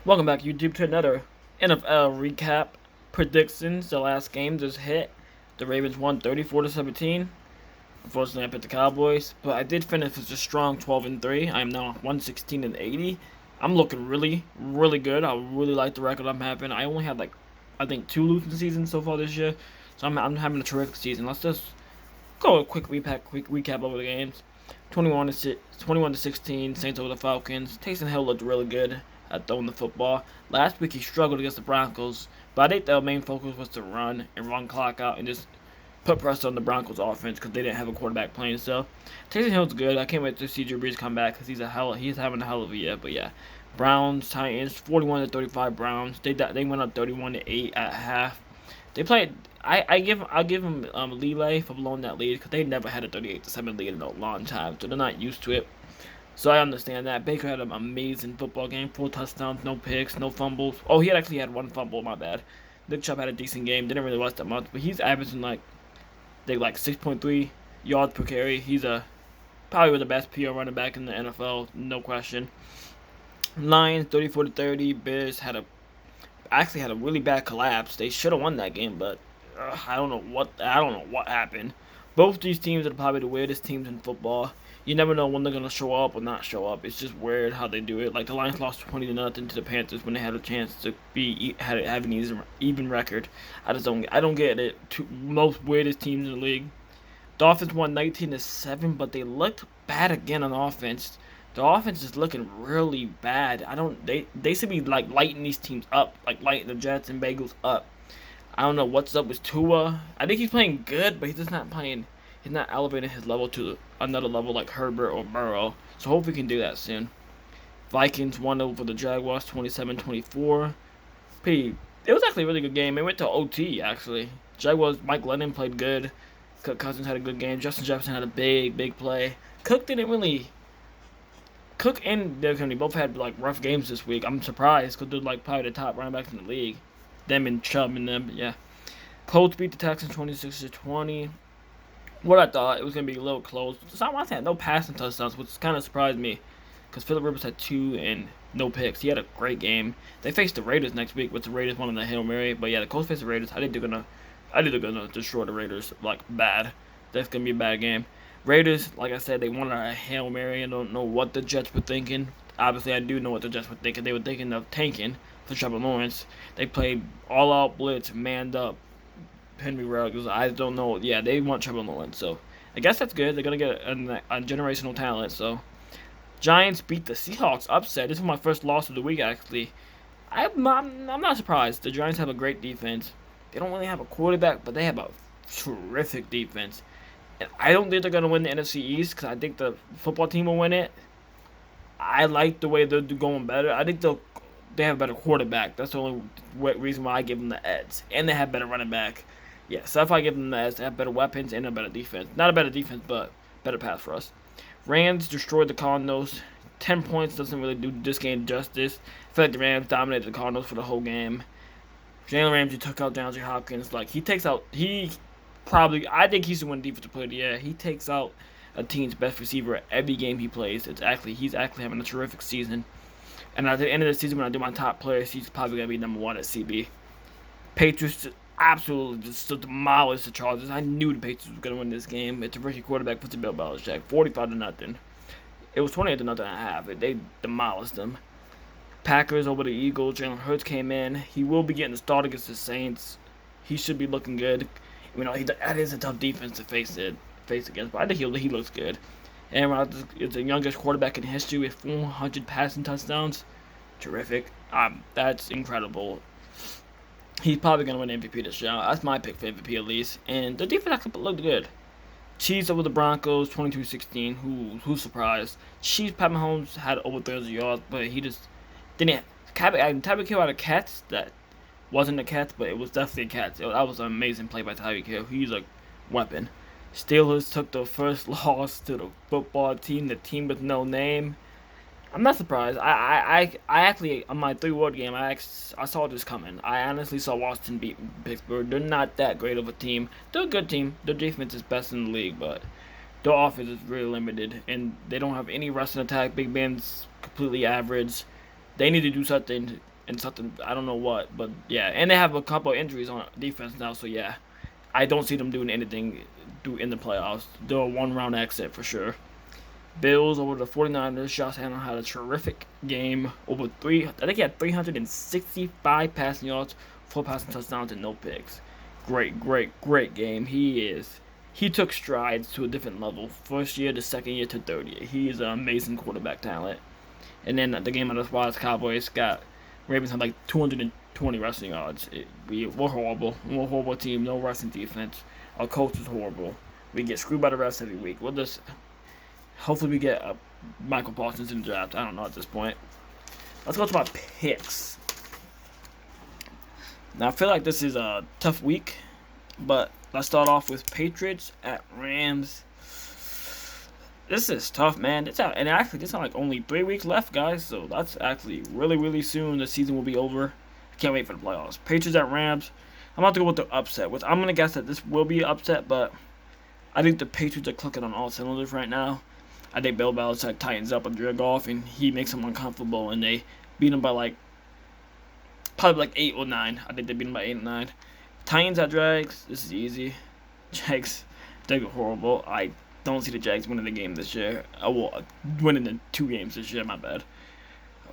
Welcome back, YouTube, to another NFL recap. Predictions. The last game just hit. The Ravens won 34 to 17. Unfortunately, I picked the Cowboys, but I did finish with a strong 12-3. I am now 116 and 80. I'm looking really, really good. I really like the record I'm having. I only had I think 2 losing seasons so far this year, so I'm having a terrific season. Let's just go a quick recap over the games. 21 to 16. Saints over the Falcons. Taysom Hill looked really good at throwing the football. Last week he struggled against the Broncos, but I think their main focus was to run clock out and just put pressure on the Broncos offense because they didn't have a quarterback playing. So Taysom Hill's good. I can't wait to see Drew Brees come back because he's having a hell of a year. But yeah, Browns Titans 41 to 35 Browns. They went up 31 to 8 at half. They played. I'll give them leeway for blowing that lead because they never had a 38-7 lead in a long time, so they're not used to it. So I understand that. Baker had an amazing football game, 4 touchdowns, no picks, no fumbles. Oh, he actually had 1 fumble. My bad. Nick Chubb had a decent game. Didn't really watch that much, but he's averaging like 6.3 yards per carry. He's probably the best pure running back in the NFL, no question. Lions 34 to 30. Bears actually had a really bad collapse. They should have won that game, but I don't know what happened. Both these teams are probably the weirdest teams in football. You never know when they're gonna show up or not show up. It's just weird how they do it. Like the Lions lost 20 to nothing to the Panthers when they had a chance to have an even record. I don't get it. Most weirdest teams in the league. Dolphins won 19 to 7, but they looked bad again on offense. The offense is looking really bad. They should be like lighting these teams up, like lighting the Jets and Bengals up. I don't know what's up with Tua. I think he's playing good, but he's just not playing. He's not elevating his level to another level like Herbert or Burrow. So hopefully he can do that soon. Vikings won over the Jaguars 27-24. It was actually a really good game. It went to OT actually. Jaguars Mike Lennon played good. Kirk Cousins had a good game. Justin Jefferson had a big play. Cook and Derrick Henry both had like rough games this week. I'm surprised because they're like probably the top running backs in the league. Them and Chubb and them, yeah. Colts beat the Texans 26 to 20. What I thought it was gonna be a little close. Deshaun Watson had no passing touchdowns, which kind of surprised me, because Philip Rivers had 2 and no picks. He had a great game. They face the Raiders next week, with the Raiders won on the Hail Mary. But yeah, the Colts face the Raiders. I think they're gonna destroy the Raiders like bad. That's gonna be a bad game. Raiders, like I said, they won a Hail Mary. I don't know what the Jets were thinking. Obviously, I do know what the Jets were thinking. They were thinking of tanking for Trevor Lawrence. They played all-out blitz, manned up Henry Ruggs. I don't know. Yeah, they want Trevor Lawrence, so I guess that's good. They're gonna get a generational talent. So Giants beat the Seahawks, upset. This is my first loss of the week, actually. I'm not surprised. The Giants have a great defense. They don't really have a quarterback, but they have a terrific defense. And I don't think they're gonna win the NFC East because I think the football team will win it. I like the way they're going better. I think they have a better quarterback. That's the only reason why I give them the edge. And they have better running back. Yeah, so if I give them the edge, they have better weapons and a better defense. Not a better defense, but better pass for us. Rams destroyed the Cardinals. 10 points doesn't really do this game justice. I feel like the Rams dominated the Cardinals for the whole game. Jalen Ramsey took out DeAndre Hopkins. I think he's the one defensive player of the year. He takes out a team's best receiver every game he plays. He's actually having a terrific season. And at the end of the season, when I do my top players, he's probably gonna be number 1 at CB. Patriots absolutely just demolished the Chargers. I knew the Patriots were gonna win this game. It's a rookie quarterback puts a Bill Belichick, 45 to nothing. It was 28 to nothing at half. They demolished them. Packers over the Eagles. Jalen Hurts came in. He will be getting the start against the Saints. He should be looking good. That is a tough defense to face against, but I think he looks good. Aaron Rodgers is the youngest quarterback in history with 400 passing touchdowns. Terrific. That's incredible. He's probably going to win MVP this year. That's my pick for MVP at least. And the defense actually looked good. Chiefs over the Broncos, 22-16. Who's surprised? Chiefs, Pat Mahomes had over 300 yards, but he just didn't. Tyreek Hill had a catch that wasn't a catch, but it was definitely a catch. That was an amazing play by Tyreek Hill. He's a weapon. Steelers took the first loss to the football team, the team with no name. I'm not surprised. I actually, on my 3-word game, I saw this coming. I honestly saw Washington beat Pittsburgh. They're not that great of a team. They're a good team. Their defense is best in the league, but their offense is really limited, and they don't have any rushing attack. Big Ben's completely average. They need to do something and something, I don't know what, but yeah, and they have a couple of injuries on defense now, so yeah, I don't see them doing anything in the playoffs. They're a one-round exit for sure. Bills over the 49ers. Josh Allen had a terrific game. I think he had 365 passing yards, 4 passing touchdowns, and no picks. Great game. He took strides to a different level. First year to second year to third year. He is an amazing quarterback talent. And then the game on the Wild's Cowboys got Ravens had like 220 rushing yards. We're horrible. We're a horrible team. No rushing defense. Our coach is horrible. We get screwed by the refs every week. We'll just hopefully we get Michael Parsons in the draft. I don't know at this point. Let's go to my picks. Now I feel like this is a tough week, but let's start off with Patriots at Rams. This is tough, man. And actually, there's like only 3 weeks left, guys. So that's actually really soon. The season will be over. I can't wait for the playoffs. Patriots at Rams. I'm about to go with the upset. Which I'm gonna guess that this will be an upset, but I think the Patriots are clicking on all cylinders right now. I think Bill Belichick tightens up a Jared Goff and he makes them uncomfortable, and they beat him by probably 8 or 9. I think they beat him by 8 or 9. Titans at Jags. This is easy. Jags, they're horrible. I don't see the Jags winning the game this year. Winning the 2 games this year. My bad.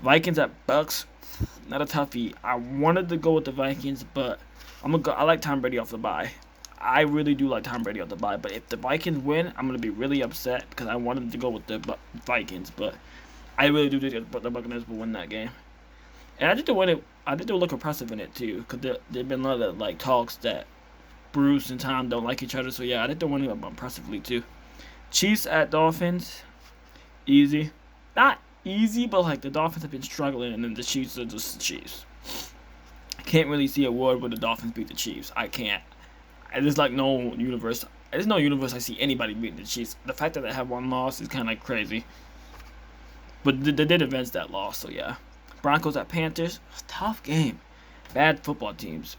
Vikings at Bucks. Not a toughie. I wanted to go with the Vikings, but I like Tom Brady off the bye. I really do like Tom Brady off the bye, but if the Vikings win, I'm gonna be really upset because I wanted to go with the Vikings, but I really do think the Buccaneers will win that game. And I think they'll look impressive in it too, because there've been a lot of talks that Bruce and Tom don't like each other. So yeah, I think they're winning impressively too. Chiefs at Dolphins, easy, not easy, but the Dolphins have been struggling, and then the Chiefs are just the Chiefs. I can't really see a world where the Dolphins beat the Chiefs. I can't. There's no universe. There's no universe I see anybody beating the Chiefs. The fact that they have 1 loss is kind of crazy. But they did avenge that loss, so yeah. Broncos at Panthers. Tough game. Bad football teams.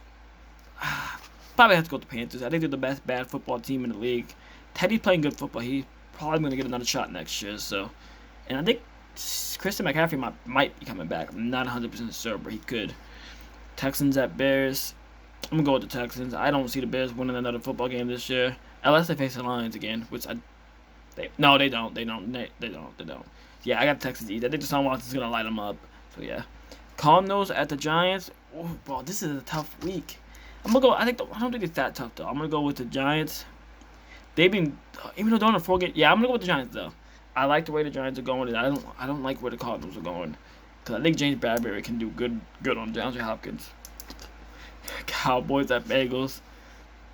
Probably have to go with the Panthers. I think they're the best bad football team in the league. Teddy's playing good football. He's probably going to get another shot next year. So, and I think Christian McCaffrey might be coming back. I'm not 100% sure, but he could. Texans at Bears. I'm going to go with the Texans. I don't see the Bears winning another football game this year. Unless they face the Lions again, which they don't. They don't. Yeah, I got the Texans East. I think Deshaun Watson's going to light them up. So, yeah. Cardinals at the Giants. Oh, bro, this is a tough week. I'm going to go. I don't think it's that tough, though. I'm going to go with the Giants. They've been, even though they're on a 4 game. Yeah, I'm going to go with the Giants, though. I like the way the Giants are going, and I don't like where the Cardinals are going. Because I think James Bradbury can do good on DeAndre Hopkins. Cowboys at Bengals.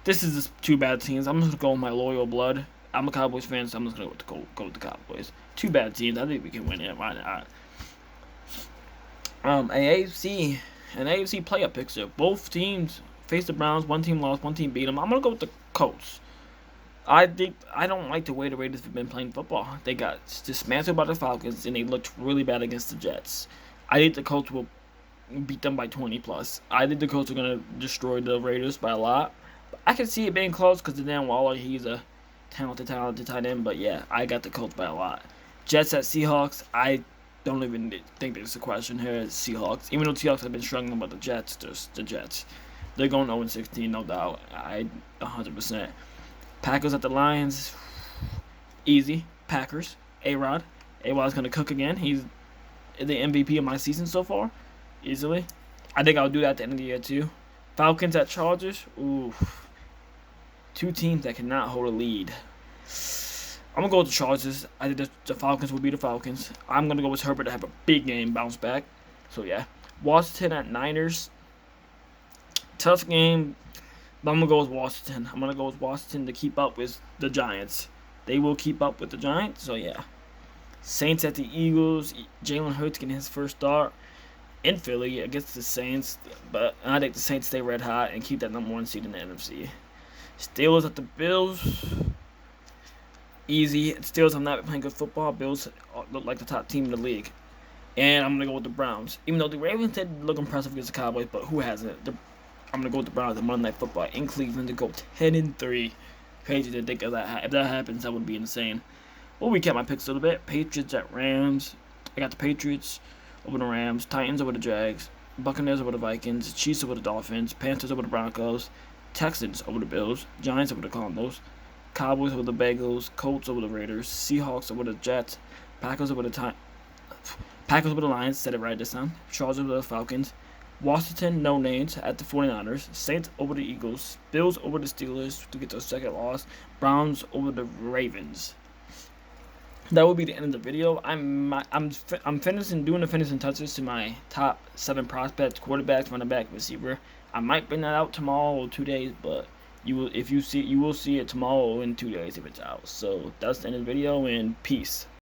This is just 2 bad teams. I'm just going to go with my loyal blood. I'm a Cowboys fan, so I'm just going to go with the Cowboys. 2 bad teams. I think we can win it. Why not? An AFC playoff picture. Both teams faced the Browns. 1 team lost. 1 team beat them. I'm going to go with the Colts. I don't like the way the Raiders have been playing football. They got dismantled by the Falcons, and they looked really bad against the Jets. I think the Colts will beat them by 20 plus. I think the Colts are going to destroy the Raiders by a lot. But I can see it being close because Dan Waller, he's a talented tight end. But yeah, I got the Colts by a lot. Jets at Seahawks. I don't even think there's a question here. It's Seahawks. Even though Seahawks have been struggling, but the Jets. They're going 0-16, no doubt. 100%. Packers at the Lions. Easy. Packers. A-Rod. A-Rod's going to cook again. He's the MVP of my season so far. Easily. I think I'll do that at the end of the year too. Falcons at Chargers. Ooh. 2 teams that cannot hold a lead. I'm going to go with the Chargers. I think the Falcons will be the Falcons. I'm going to go with Herbert to have a big game, bounce back. So yeah. Washington at Niners. Tough game. But I'm going to go with Washington. I'm going to go with Washington to keep up with the Giants. They will keep up with the Giants. So yeah. Saints at the Eagles. Jalen Hurts getting his first start in Philly against the Saints, but I think the Saints stay red hot and keep that number 1 seed in the NFC. Steelers at the Bills. Easy. Steelers have not been playing good football. Bills look like the top team in the league. And I'm going to go with the Browns. Even though the Ravens did look impressive against the Cowboys, but who hasn't? I'm going to go with the Browns in Monday Night Football in Cleveland to go 10-3. Crazy to think of that. If that happens, that would be insane. We'll recap my picks a little bit. Patriots at Rams. I got the Patriots over the Rams. Titans over the Jags. Buccaneers over the Vikings, Chiefs over the Dolphins, Panthers over the Broncos, Texans over the Bills, Giants over the Cardinals, Cowboys over the Bengals, Colts over the Raiders, Seahawks over the Jets, Packers over the Packers over the Lions, said it right this time, Chargers over the Falcons, Washington no names at the 49ers, Saints over the Eagles, Bills over the Steelers to get their second loss, Browns over the Ravens. That will be the end of the video. I'm finishing doing the finishing touches to my top 7 prospects: quarterback, running back, receiver. I might bring that out tomorrow or 2 days, but you will see it tomorrow or in 2 days if it's out. So that's the end of the video, and peace.